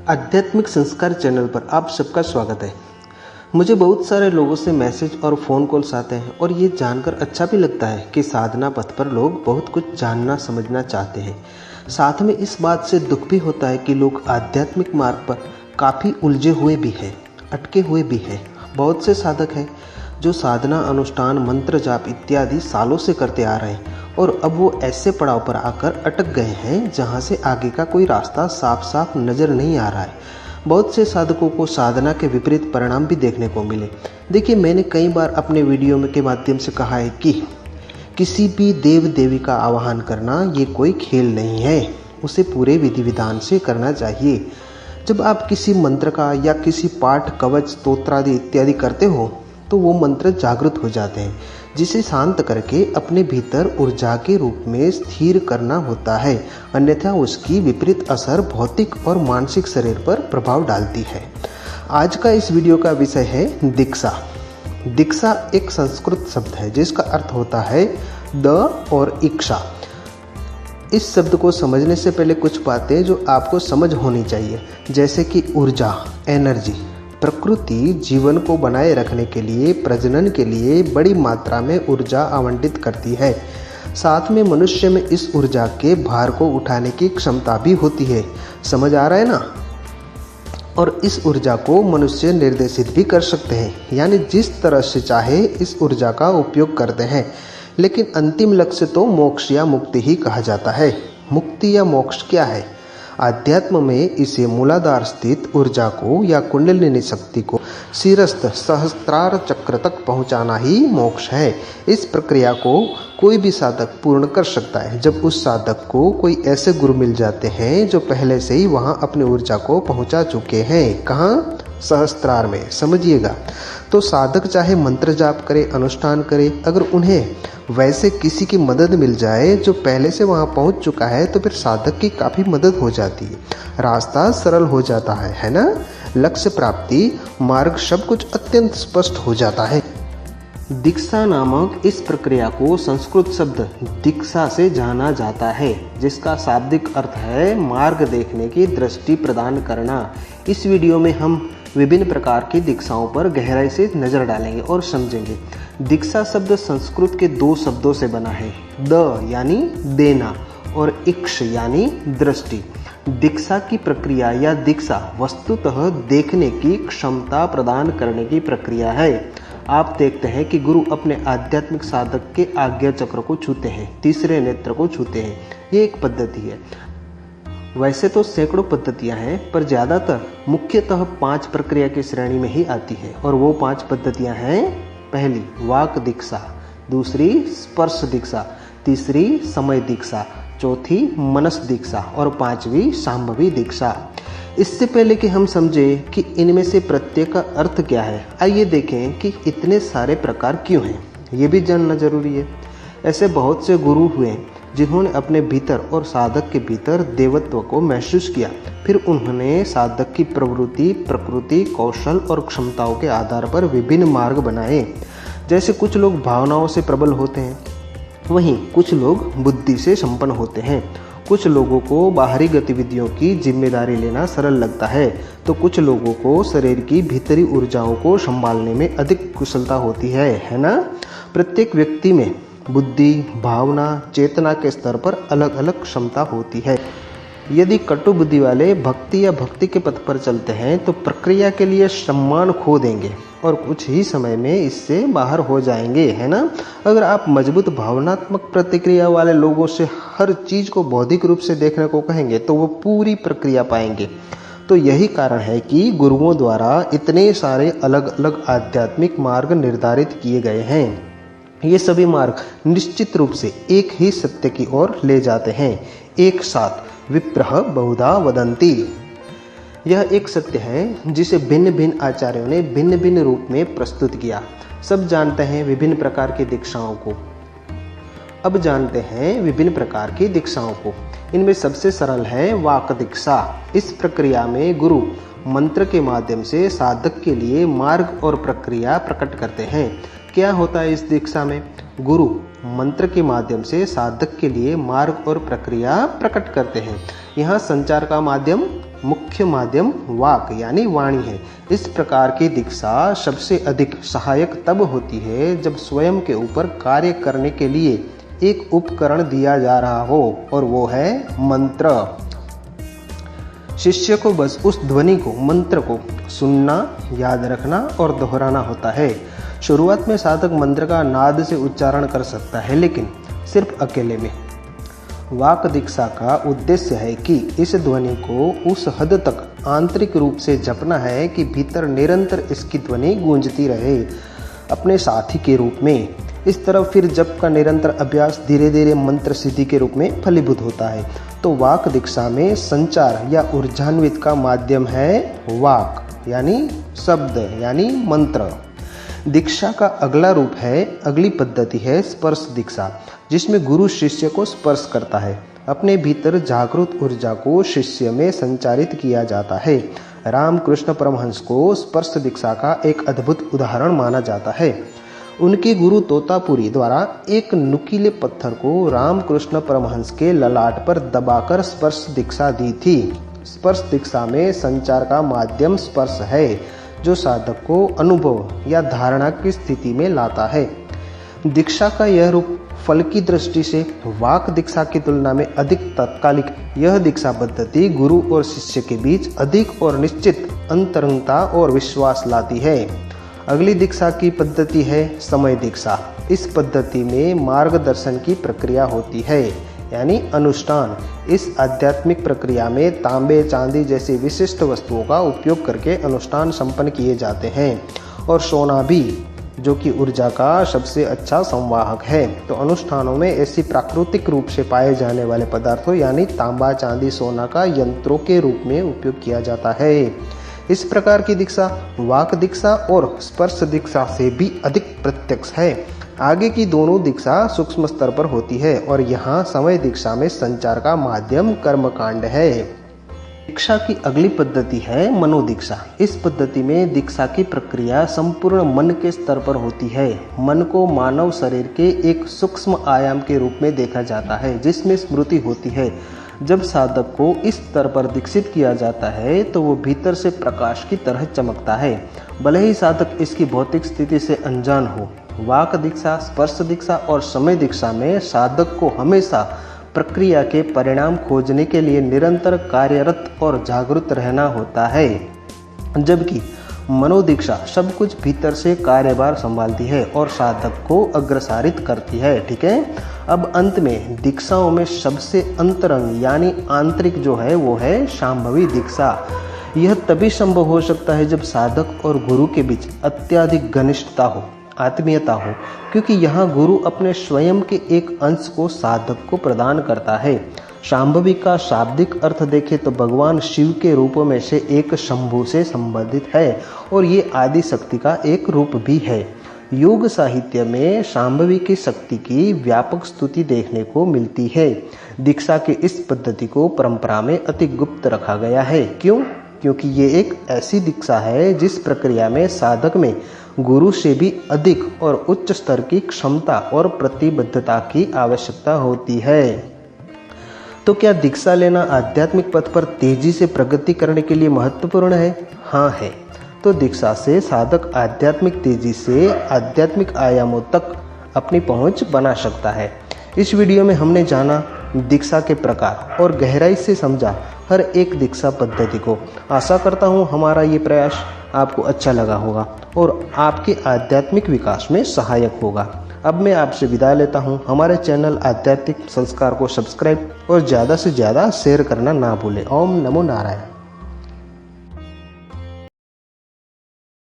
आध्यात्मिक संस्कार चैनल पर आप सबका स्वागत है। मुझे बहुत सारे लोगों से मैसेज और फ़ोन कॉल्स आते हैं और ये जानकर अच्छा भी लगता है कि साधना पथ पर लोग बहुत कुछ जानना समझना चाहते हैं। साथ में इस बात से दुख भी होता है कि लोग आध्यात्मिक मार्ग पर काफ़ी उलझे हुए भी हैं, अटके हुए भी हैं। बहुत से साधक हैं जो साधना, अनुष्ठान, मंत्र जाप इत्यादि सालों से करते आ रहे हैं और अब वो ऐसे पड़ाव पर आकर अटक गए हैं जहाँ से आगे का कोई रास्ता साफ साफ नज़र नहीं आ रहा है। बहुत से साधकों को साधना के विपरीत परिणाम भी देखने को मिले। देखिए, मैंने कई बार अपने वीडियो में के माध्यम से कहा है कि किसी भी देव देवी का आवाहन करना ये कोई खेल नहीं है, उसे पूरे विधि विधान से करना चाहिए। जब आप किसी मंत्र का या किसी पाठ, कवच, स्तोत्रादि इत्यादि करते हो तो वो मंत्र जागृत हो जाते हैं, जिसे शांत करके अपने भीतर ऊर्जा के रूप में स्थिर करना होता है, अन्यथा उसकी विपरीत असर भौतिक और मानसिक शरीर पर प्रभाव डालती है। आज का इस वीडियो का विषय है दीक्षा। दीक्षा एक संस्कृत शब्द है जिसका अर्थ होता है द और इच्छा। इस शब्द को समझने से पहले कुछ बातें जो आपको समझ होनी चाहिए, जैसे कि ऊर्जा, एनर्जी। प्रकृति जीवन को बनाए रखने के लिए, प्रजनन के लिए बड़ी मात्रा में ऊर्जा आवंटित करती है। साथ में मनुष्य में इस ऊर्जा के भार को उठाने की क्षमता भी होती है। समझ आ रहा है ना? और इस ऊर्जा को मनुष्य निर्देशित भी कर सकते हैं, यानी जिस तरह से चाहे इस ऊर्जा का उपयोग करते हैं। लेकिन अंतिम लक्ष्य तो मोक्ष या मुक्ति ही कहा जाता है। मुक्ति या मोक्ष क्या है? आध्यात्म में इसे मूलाधार स्थित ऊर्जा को या कुंडलिनी शक्ति को शिरस्थ सहस्त्रार चक्र तक पहुंचाना ही मोक्ष है। इस प्रक्रिया को कोई भी साधक पूर्ण कर सकता है जब उस साधक को कोई ऐसे गुरु मिल जाते हैं जो पहले से ही वहां अपनी ऊर्जा को पहुंचा चुके हैं। कहाँ? सहस्त्रार में। समझिएगा। तो साधक चाहे मंत्र जाप करे, अनुष्ठान करे, अगर उन्हें वैसे किसी की मदद मिल जाए जो पहले से वहां पहुंच चुका है तो फिर साधक की काफ़ी मदद हो जाती है, रास्ता सरल हो जाता है ना? लक्ष्य प्राप्ति, मार्ग, सब कुछ अत्यंत स्पष्ट हो जाता है। दीक्षा नामक इस प्रक्रिया को संस्कृत शब्द दीक्षा से जाना जाता है, जिसका शाब्दिक अर्थ है मार्ग देखने की दृष्टि प्रदान करना। इस वीडियो में हम विभिन्न प्रकार की दीक्षाओं पर गहराई से नजर डालेंगे और समझेंगे। दीक्षा शब्द संस्कृत के दो शब्दों से बना है, द यानी देना और इक्ष यानी दृष्टि। दीक्षा की प्रक्रिया या दीक्षा वस्तुतः देखने की क्षमता प्रदान करने की प्रक्रिया है। आप देखते हैं कि गुरु अपने आध्यात्मिक साधक के आज्ञा चक्र को छूते हैं, तीसरे नेत्र को छूते हैं। ये एक पद्धति है। वैसे तो सैकड़ों पद्धतियां हैं, पर ज़्यादातर मुख्यतः 5 प्रक्रिया की श्रेणी में ही आती है और वो 5 पद्धतियां हैं। पहली वाक दीक्षा, दूसरी स्पर्श दीक्षा, तीसरी समय दीक्षा, चौथी मनस दीक्षा और 5वीं शांभवी दीक्षा। इससे पहले कि हम समझें कि इनमें से प्रत्येक का अर्थ क्या है, आइए देखें कि इतने सारे प्रकार क्यों हैं। ये भी जानना जरूरी है। ऐसे बहुत से गुरु हुए जिन्होंने अपने भीतर और साधक के भीतर देवत्व को महसूस किया। फिर उन्होंने साधक की प्रवृत्ति, प्रकृति, कौशल और क्षमताओं के आधार पर विभिन्न मार्ग बनाए। जैसे कुछ लोग भावनाओं से प्रबल होते हैं, वहीं कुछ लोग बुद्धि से संपन्न होते हैं। कुछ लोगों को बाहरी गतिविधियों की जिम्मेदारी लेना सरल लगता है, तो कुछ लोगों को शरीर की भीतरी ऊर्जाओं को संभालने में अधिक कुशलता होती है ना? प्रत्येक व्यक्ति में बुद्धि, भावना, चेतना के स्तर पर अलग अलग क्षमता होती है। यदि कटु बुद्धि वाले भक्ति या भक्ति के पथ पर चलते हैं तो प्रक्रिया के लिए सम्मान खो देंगे और कुछ ही समय में इससे बाहर हो जाएंगे, है ना? अगर आप मजबूत भावनात्मक प्रतिक्रिया वाले लोगों से हर चीज़ को बौद्धिक रूप से देखने को कहेंगे तो वो पूरी प्रक्रिया पाएंगे। तो यही कारण है कि गुरुओं द्वारा इतने सारे अलग अलग आध्यात्मिक मार्ग निर्धारित किए गए हैं। ये सभी मार्ग निश्चित रूप से एक ही सत्य की ओर ले जाते हैं। एक साथ विप्रह बहुधा वदंती, यह एक सत्य है जिसे भिन्न भिन्न आचार्यों ने भिन्न भिन्न रूप में प्रस्तुत किया। सब जानते हैं विभिन्न प्रकार की दीक्षाओं को। अब जानते हैं विभिन्न प्रकार की दीक्षाओं को। इनमें सबसे सरल है वाक दीक्षा। इस प्रक्रिया में गुरु मंत्र के माध्यम से साधक के लिए मार्ग और प्रक्रिया प्रकट करते हैं। क्या होता है इस दीक्षा में? गुरु मंत्र के माध्यम से साधक के लिए मार्ग और प्रक्रिया प्रकट करते हैं। यहाँ संचार का माध्यम मुख्य माध्यम वाक यानी वाणी है। इस प्रकार की दीक्षा सबसे अधिक सहायक तब होती है जब स्वयं के ऊपर कार्य करने के लिए एक उपकरण दिया जा रहा हो, और वो है मंत्र। शिष्य को बस उस ध्वनि को, मंत्र को सुनना, याद रखना और दोहराना होता है। शुरुआत में साधक मंत्र का नाद से उच्चारण कर सकता है, लेकिन सिर्फ अकेले में। वाक दीक्षा का उद्देश्य है कि इस ध्वनि को उस हद तक आंतरिक रूप से जपना है कि भीतर निरंतर इसकी ध्वनि गूंजती रहे, अपने साथी के रूप में। इस तरह फिर जप का निरंतर अभ्यास धीरे धीरे मंत्र सिद्धि के रूप में फलीभूत होता है। तो वाक दीक्षा में संचार या ऊर्जान्वित का माध्यम है वाक यानी शब्द यानी मंत्र। दीक्षा का अगला रूप है, अगली पद्धति है स्पर्श दीक्षा, जिसमें गुरु शिष्य को स्पर्श करता है। अपने भीतर जागृत ऊर्जा को शिष्य में संचारित किया जाता है। रामकृष्ण परमहंस को स्पर्श दीक्षा का एक अद्भुत उदाहरण माना जाता है। उनके गुरु तोतापुरी द्वारा एक नुकीले पत्थर को रामकृष्ण परमहंस के ललाट पर दबाकर स्पर्श दीक्षा दी थी। स्पर्श दीक्षा में संचार का माध्यम स्पर्श है, जो साधक को अनुभव या धारणा की स्थिति में लाता है। दीक्षा का यह रूप फल की दृष्टि से वाक दीक्षा की तुलना में अधिक तात्कालिक। यह दीक्षा पद्धति गुरु और शिष्य के बीच अधिक और निश्चित अंतरंगता और विश्वास लाती है। अगली दीक्षा की पद्धति है समय दीक्षा। इस पद्धति में मार्गदर्शन की प्रक्रिया होती है, यानी अनुष्ठान। इस आध्यात्मिक प्रक्रिया में तांबे, चांदी जैसी विशिष्ट वस्तुओं का उपयोग करके अनुष्ठान संपन्न किए जाते हैं, और सोना भी, जो कि ऊर्जा का सबसे अच्छा संवाहक है। तो अनुष्ठानों में ऐसी प्राकृतिक रूप से पाए जाने वाले पदार्थों यानी तांबा, चांदी, सोना का यंत्रों के रूप में उपयोग किया जाता है। इस प्रकार की दीक्षा वाक दीक्षा और स्पर्श दीक्षा से भी अधिक प्रत्यक्ष है। आगे की दोनों दीक्षा सूक्ष्म स्तर पर होती है, और यहाँ समय दीक्षा में संचार का माध्यम कर्मकांड है। दीक्षा की अगली पद्धति है मनोदीक्षा। इस पद्धति में दीक्षा की प्रक्रिया संपूर्ण मन के स्तर पर होती है। मन को मानव शरीर के एक सूक्ष्म आयाम के रूप में देखा जाता है, जिसमें स्मृति होती है। जब साधक को इस स्तर पर दीक्षित किया जाता है तो वो भीतर से प्रकाश की तरह चमकता है, भले ही साधक इसकी भौतिक स्थिति से अनजान हो। वाक दीक्षा, स्पर्श दीक्षा और समय दीक्षा में साधक को हमेशा प्रक्रिया के परिणाम खोजने के लिए निरंतर कार्यरत और जागरूक रहना होता है, जबकि मनोदीक्षा सब कुछ भीतर से कार्यभार संभालती है और साधक को अग्रसारित करती है। ठीक है, अब अंत में दीक्षाओं में सबसे अंतरंग यानी आंतरिक जो है वो है शांभवी दीक्षा। यह तभी संभव हो सकता है जब साधक और गुरु के बीच अत्यधिक घनिष्ठता हो, आत्मीयता हो, क्योंकि यहाँ गुरु अपने स्वयं के एक अंश को साधक को प्रदान करता है। शांभवी का शाब्दिक अर्थ देखें तो भगवान शिव के रूपों में से एक शंभु से संबंधित है, और ये आदि शक्ति का एक रूप भी है। योग साहित्य में शांभवी की शक्ति की व्यापक स्तुति देखने को मिलती है। दीक्षा की इस पद्धति को परंपरा में अति गुप्त रखा गया है। क्यों? क्योंकि ये एक ऐसी दीक्षा है जिस प्रक्रिया में साधक में गुरु से भी अधिक और उच्च स्तर की क्षमता और प्रतिबद्धता की आवश्यकता होती है। तो क्या दीक्षा लेना आध्यात्मिक पथ पर तेजी से प्रगति करने के लिए महत्वपूर्ण है? हाँ है। तो दीक्षा से साधक आध्यात्मिक तेजी से आध्यात्मिक आयामों तक अपनी पहुंच बना सकता है। इस वीडियो में हमने जाना दीक्षा के प्रकार और गहराई से समझा हर एक दीक्षा पद्धति को। आशा करता हूँ हमारा ये प्रयास आपको अच्छा लगा होगा और आपके आध्यात्मिक विकास में सहायक होगा। अब मैं आपसे विदा लेता हूँ। हमारे चैनल आध्यात्मिक संस्कार को सब्सक्राइब और ज़्यादा से ज़्यादा शेयर करना ना भूलें। ओम नमो नारायण।